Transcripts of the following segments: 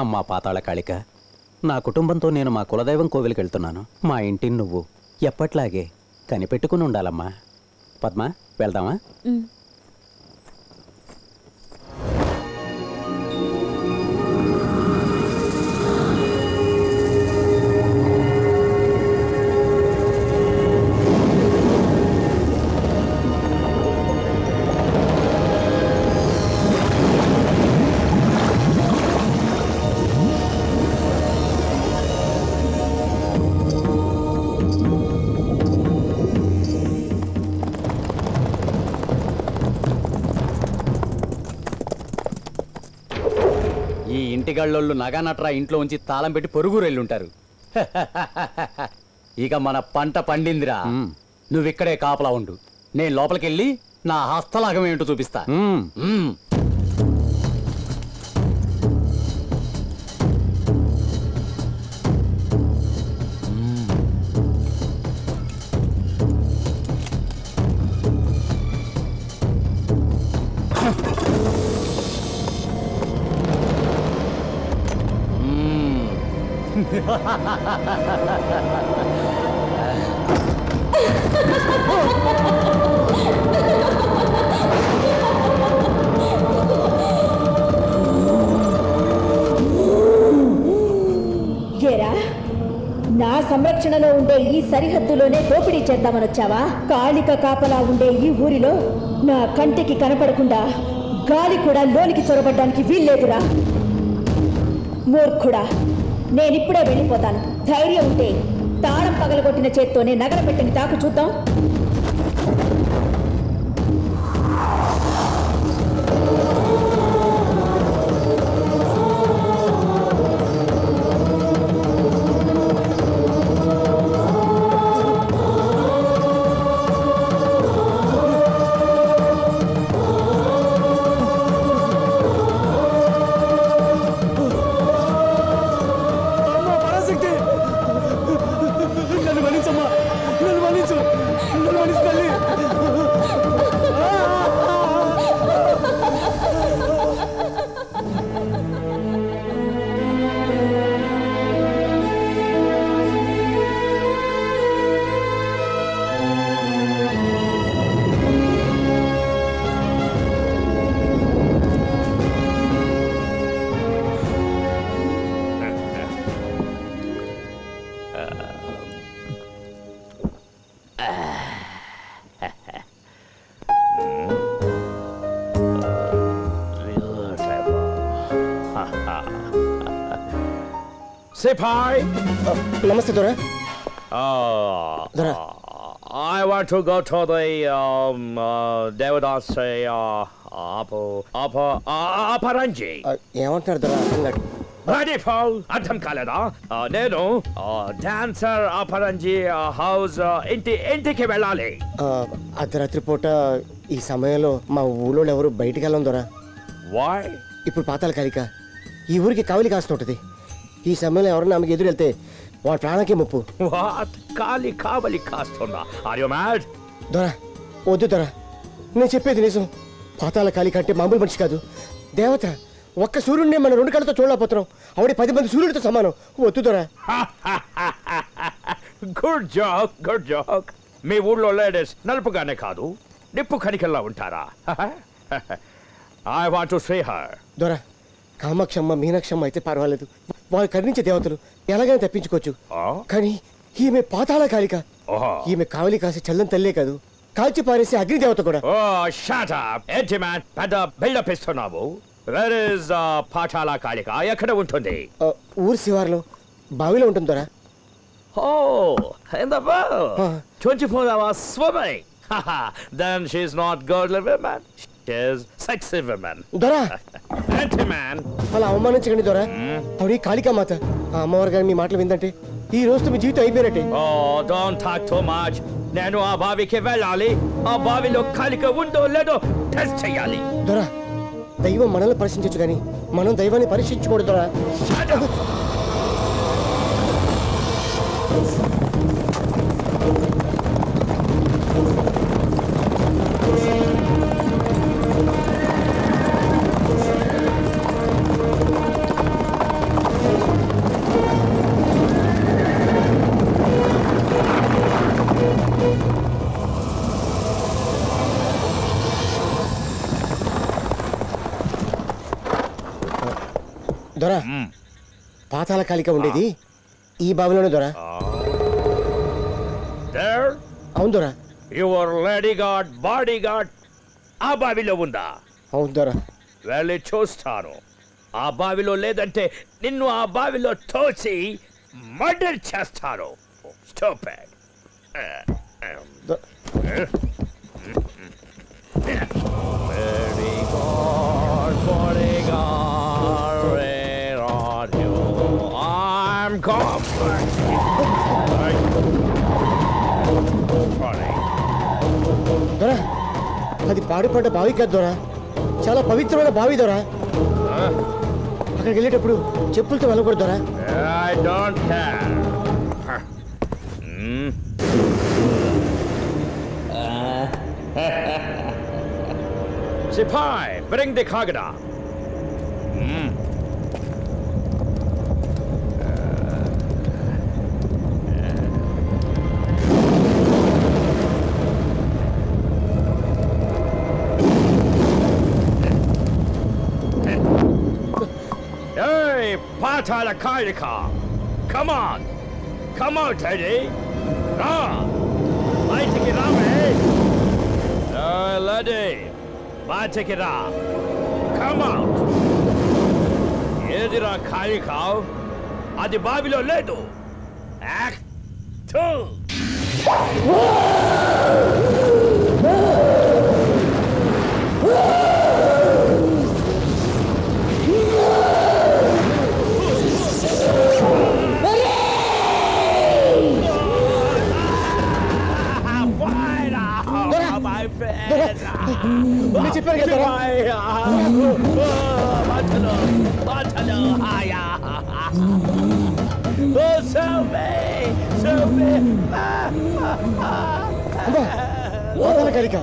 అమ్మా పాతాళ కాళిక, నా కుటుంబంతో నేను మా కులదైవం కోవిలికి వెళ్తున్నాను. మా ఇంటిని నువ్వు ఎప్పట్లాగే కనిపెట్టుకుని ఉండాలమ్మా. పద్మ, వెళ్దామా? ఇంటిగాళ్ళోళ్ళు నగానట్రా ఇంట్లో ఉంచి తాళం పెట్టి పొరుగురెళ్ళుంటారు. ఇక మన పంట పండిందిరా. నువ్విక్కడే కాపలా ఉండు. నేను లోపలికెళ్ళి నా హస్తలాగం ఏంటో చూపిస్తా. నా సంరక్షణలో ఉండే ఈ సరిహద్దులోనే దోపిడీ చేద్దామనొచ్చావా? కాళిక కాపలా ఉండే ఈ ఊరిలో నా కంటికి కనపడకుండా గాలి కూడా లోనికి చొరబడ్డానికి వీల్లేదురా. మూర్ఖుడా, నేనిప్పుడే వెళ్ళిపోతాను. ధైర్యం ఉంటే తాళం పగలగొట్టిన చేత్తోనే నగర పెట్టని తాకు చూద్దాం. Sipai! Namaste, Dora. Dora. I want to go to the Devadasi Aparanji. ఏమంటారు దొరా? Ready for అర్థం కాలేదా? నేను డాన్సర్ అపరంజి హౌస్ ఇంటికి వెళ్ళాలి. అర్ధరాత్రి పూట ఈ సమయంలో మా ఊళ్ళో ఎవరు బయటికి వెళ్ళం దొరా. Why? ఇప్పుడు పాతాళ కాళిక ఈ ఊరికి కావలి కాస్తుంటది. ఈ సమయంలో ఎవరన్నా ఆమెకి ఎదురు వెళ్తే వాడి ప్రాణానికి ముప్పు. కావలి కాస్తున్నా? Are you mad? దొరా, వద్దు దొరా, నేను చెప్పేది నిజం. పాతాళ కాళిక అంటే మామూలు మనిషి కాదు, దేవత. ఒక్క సూర్యుడిని మనం 2 కళ్ళతో చూడలేకపోతున్నాం. ఆవిడ 10 మంది సూర్యుడితో సమానం. వద్దు దొరా. Good joke. మీ ఊళ్ళో లేడీస్ నలుపుగానే కాదు, నిప్పు కనికల్లా ఉంటారా? I want to see her. దొరా, కామాక్షమ్మ మీనాక్షమ్మ అయితే పర్వాలేదు, వాళ్ళు కరుణించే దేవతలు, ఎలాగైనా తప్పించుకోవచ్చు. కానీ ఈమె పాతాళ కాళిక. ఈమె కావలి కాసే చల్లని తల్లే కాదు, కాల్చి పారేసే అగ్నిదేవత కూడా. పెద్ద బిల్డప్ ఇస్తున్నావు. Where is పాతాళ కాళిక? ఎక్కడ ఉంటుంది? ఊరు శివార్లో బావిలో ఉంటుంది దొరా. In the bow. 24 hours swimming. Then she's not godly woman. She's sexy woman. దొరా, Anti-man. అలా అవమానించకండి దొరా. ఆవిడ కాళికా మాత. ఆ అమ్మవారు గారు మీ మాటలు విందంటే ఈ రోజుతో మీ జీవితం అయిపోయినట్టే. Don't talk too much. నేను ఆ బావికి వెళ్ళాలి. ఆ బావిలో కాళిక ఉందో లేదో టెస్ట్ చేయాలి. దొరా, దైవం మనల్ని పరీక్షించచ్చు కానీ మనం దైవాన్ని పరీక్షించకూడదు దొరా. దొరా పాతాళ కాళిక ఉండేది ఈ బావిలోనే దొరా. There, అవును దొరా. your lady guard, bodyguard, ఆ బావిలో ఉందా? అవును దొరా. వెళ్ళి చూస్తాను. ఆ బావిలో లేదంటే నిన్ను ఆ బావిలో తోసి మర్డర్ చేస్తాను. Stupid. దొ- Bodyguard, where are you? I'm coming. దొరా అది పాడుపడ్డ బావి కాదు దొరా, చాలా పవిత్రమైన బావి దొరా. అక్కడికి వెళ్ళేటప్పుడు చెప్పులతో వెళ్ళకూడదు దొరా. I don't care. Sipai, bring the Kagada. Hey, Patala Kaidika! Come on! Come out, Teddy! Ah! Baitik it up, eh? Hey, lady! Baitik it up! Come out! Edira Kaidika! Adi Babilo Ledo! Act 2! నేను చెప్పాను కదా దొరా. అమ్మా పాతాళ కాళిక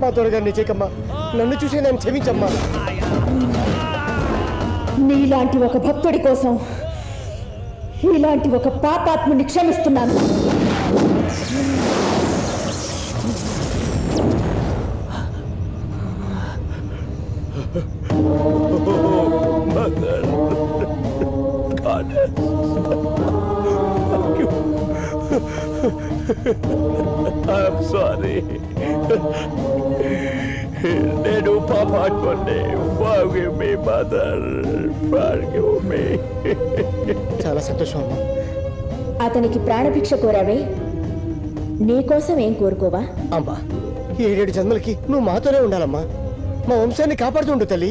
మా దొరగారిని చేయకమ్మా, నన్ను చూసే నన్ను క్షమించమ్మా. నీలాంటి ఒక భక్తుడి కోసం ఇలాంటి ఒక పాపాత్ముని క్షమిస్తున్నాను. Mother, Goddess, I'm sorry. నేను పాపాత్ముడిని. Forgive me, Mother. Forgive me. చాలా సంతోషం అమ్మా. అతనికి ప్రాణభిక్ష కోరావే, నీకోసం ఏం కోరుకోవా? అమ్మా 7 జన్మలకి నువ్వు మాతోనే ఉండాలమ్మా. మా వంశాన్ని కాపాడుతుండు తల్లి.